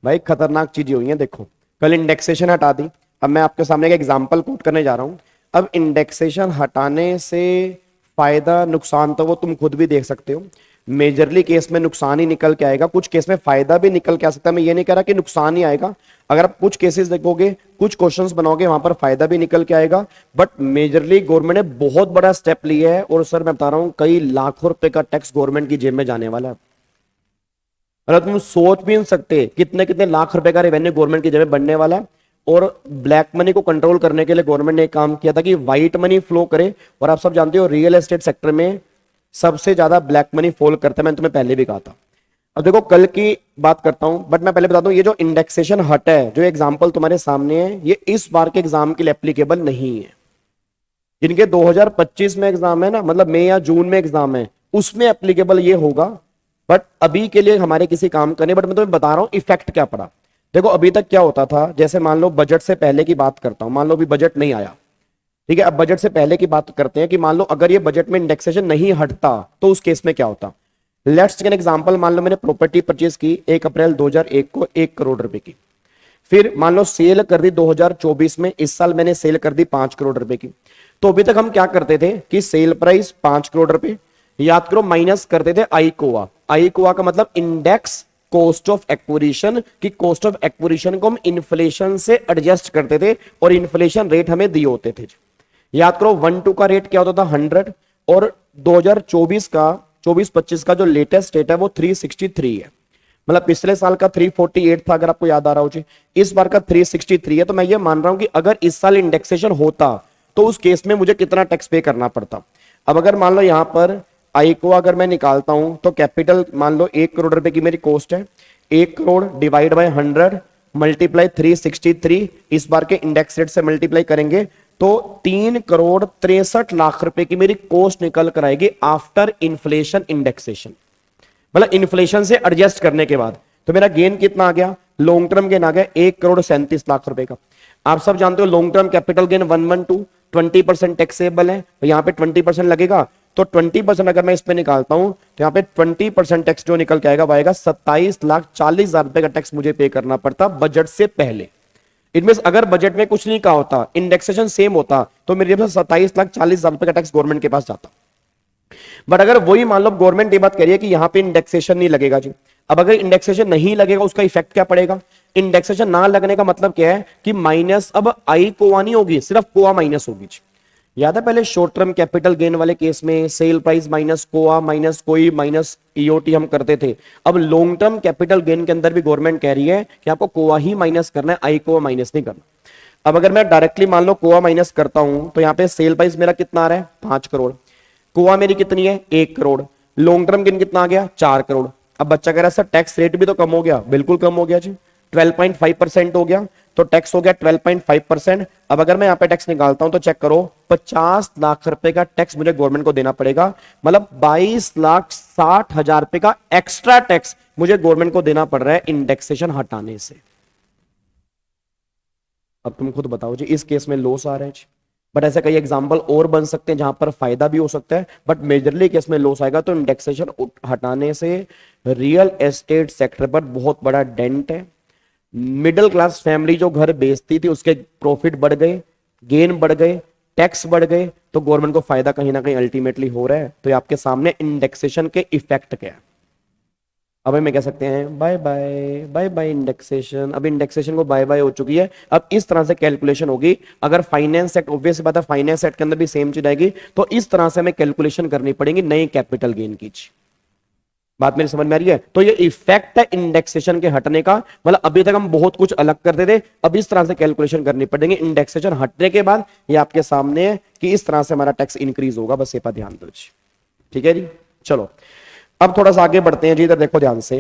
भाई खतरनाक चीजें हुई हैं। देखो कल इंडेक्सेशन हटा दी, अब मैं आपके सामने एक एग्जांपल कोट करने जा रहा हूं। अब इंडेक्सेशन हटाने से फायदा नुकसान तो वो तुम खुद भी देख सकते हो। मेजरली केस में नुकसान ही निकल के आएगा, कुछ केस में फायदा भी निकल के आ सकता है। मैं ये नहीं कह रहा कि नुकसान ही आएगा। अगर आप कुछ केसेस देखोगे, कुछ क्वेश्चंस बनाओगे, वहां पर फायदा भी निकल के आएगा। बट मेजरली गवर्नमेंट ने बहुत बड़ा स्टेप लिया है, और सर मैं बता रहा हूं कई लाखों रुपए का टैक्स गवर्नमेंट की जेब में जाने वाला है। मतलब तुम सोच भी नहीं सकते कितने कितने लाख रुपए का रेवेन्यू गवर्नमेंट की जेब में बनने वाला है। और ब्लैक मनी को कंट्रोल करने के लिए गवर्नमेंट ने एक काम किया था कि व्हाइट मनी फ्लो करे। और आप सब जानते हो रियल एस्टेट सेक्टर में सबसे ज्यादा ब्लैक मनी फॉल करता है, मैंने तुम्हें पहले भी कहा था। अब देखो कल की बात करता हूं, बट मैं पहले बता दूं ये जो इंडेक्सेशन हट है, जो एग्जांपल तुम्हारे सामने है, ये इस बार के एग्जाम के लिए एप्लीकेबल नहीं है। जिनके 2025 में एग्जाम है ना, मतलब मई या जून में एग्जाम है, उसमें एप्लीकेबल ये होगा। बट अभी के लिए हमारे किसी काम का नहीं। बट मैं तुम्हें बता रहा हूं इफेक्ट क्या पड़ा। देखो अभी तक क्या होता था, जैसे मान लो बजट से पहले की बात करता हूं, मान लो अभी बजट नहीं आया, ठीक है। अब बजट से पहले की बात करते हैं कि मान लो अगर ये बजट में इंडेक्सेशन नहीं हटता तो उस केस में क्या होता। लेट्स टेक एन एग्जांपल, मान लो मैंने प्रॉपर्टी परचेज की 1 अप्रैल 2001 को 1 करोड़ रुपए की। फिर मान लो सेल कर दी 2024 में, इस साल मैंने सेल कर दी 5 करोड़ रुपए की। तो अभी तक हम क्या करते थे कि सेल प्राइस 5 करोड़ रुपए, याद करो, माइनस करते थे आईकोआ। आईकोआ का मतलब इंडेक्स कॉस्ट ऑफ एक्विजिशन की, कॉस्ट ऑफ एक्विजिशन को हम इन्फ्लेशन से एडजस्ट करते थे, और इन्फ्लेशन रेट हमें दिए होते थे। याद करो 1-2 का रेट क्या होता था 100, और 2024 का 24-25 का जो लेटेस्ट रेट है वो 363 है। मतलब पिछले साल का 348 था, अगर आपको याद आ रहा हो जी। इस बार का 363 है। तो मैं ये मान रहा हूं कि अगर इस साल इंडेक्सेशन होता तो उस केस में मुझे कितना टैक्स पे करना पड़ता। अब अगर मान लो यहां पर आई को अगर मैं निकालता हूं, तो कैपिटल मान लो 1 करोड़ रुपए की मेरी कॉस्ट है, 1 करोड़ डिवाइड बाय 100 मल्टीप्लाई 363, इस बार के इंडेक्स रेट से मल्टीप्लाई करेंगे तो 3 करोड़ 63 लाख रुपए की मेरी कॉस्ट निकल कर आएगी आफ्टर इन्फ्लेशन इंडेक्सेशन। मतलब इन्फ्लेशन से एडजस्ट करने के बाद। तो मेरा गेन कितना आ गया, लॉन्ग टर्म गेन आ गया 1 करोड़ 37 लाख रुपए का। आप सब जानते हो long term capital gain 112 20% taxable है, तो यहां पे 20% लगेगा। तो 20% अगर मैं इस पे निकालता हूं तो यहां पे 20% टैक्स जो निकल के आएगा वो आएगा 27,40,000 रुपए का टैक्स मुझे पे करना पड़ता बजट से पहले। इट मीन अगर बजट में कुछ नहीं कहा होता, इंडेक्सेशन सेम होता, तो मेरे 27,40,000 रुपए का टैक्स गवर्नमेंट के पास जाता। बट अगर वही मान लो गवर्नमेंट ये बात कह रही है कि यहां पे इंडेक्सेशन नहीं लगेगा जी। अब अगर इंडेक्सेशन नहीं लगेगा उसका इफेक्ट क्या पड़ेगा। इंडेक्सेशन ना लगने का मतलब क्या है कि माइनस, अब आई कोआ नहीं होगी, सिर्फ कोआ माइनस होगी जी। याद है पहले शॉर्ट टर्म कैपिटल गेन वाले केस में सेल प्राइस माइनस कोआ माइनस कोई माइनस ईओटी हम करते थे। अब लॉन्ग टर्म कैपिटल गेन के अंदर भी गवर्नमेंट कह रही है कि आपको कोआ ही माइनस करना है, आई कोआ माइनस नहीं करना। अब अगर मैं डायरेक्टली मान लो कोआ माइनस करता हूं तो यहां पे सेल प्राइस मेरा कितना आ रहा है 5 करोड़, कोआ मेरी कितनी है 1 करोड़, लॉन्ग टर्म गेन कितना आ गया 4 करोड़। अब बच्चा कह रहा है सर टैक्स रेट भी तो कम हो गया, बिल्कुल कम हो गया जी, 12.5% हो गया। तो टैक्स हो गया 12.5%। अब अगर मैं यहां पे टैक्स निकालता हूं तो चेक करो 50 लाख रुपए का टैक्स मुझे गवर्नमेंट को देना पड़ेगा। मतलब 22,60,000 रुपए का एक्स्ट्रा टैक्स मुझे गवर्नमेंट को देना पड़ रहा है इंडेक्सेशन हटाने से। अब तुम खुद बताओ जी, इस केस में लॉस आ रहा है जी। बट ऐसे कई एग्जांपल और बन सकते हैं जहां पर फायदा भी हो सकता है, बट मेजरली केस में लॉस आएगा। तो इंडेक्सेशन हटाने से रियल एस्टेट सेक्टर पर बहुत बड़ा डेंट है। मिडिल क्लास फैमिली जो घर बेचती थी उसके प्रॉफिट बढ़ गए, गेन बढ़ गए, टैक्स बढ़ गए, तो गवर्नमेंट को फायदा कहीं ना कहीं अल्टीमेटली हो रहा है। तो ये आपके सामने इंडेक्सेशन के इफेक्ट क्या है। अब हमें कह सकते हैं bye bye bye bye indexation. अब इंडेक्सेशन को बाय बाय हो चुकी है। अब इस तरह से कैलकुलेशन होगी। अगर फाइनेंस एक्ट, ऑब्वियस बात है फाइनेंस एक्ट के अंदर भी सेम चीज आएगी, तो इस तरह से हमें कैलकुलेशन करनी पड़ेगी नई कैपिटल गेन की। बात मेरी समझ में आ रही है। तो ये इफेक्ट है इंडेक्सेशन के हटने का। मतलब अभी तक हम बहुत कुछ अलग करते थे, अब इस तरह से कैलकुलेशन करनी पड़ेगी इंडेक्सेशन हटने के बाद। ये आपके सामने है कि इस तरह से हमारा टैक्स इंक्रीज होगा, बस ये पर ध्यान दो। ठीक है जी, चलो अब थोड़ा सा आगे बढ़ते हैं जी। इधर देखो ध्यान से,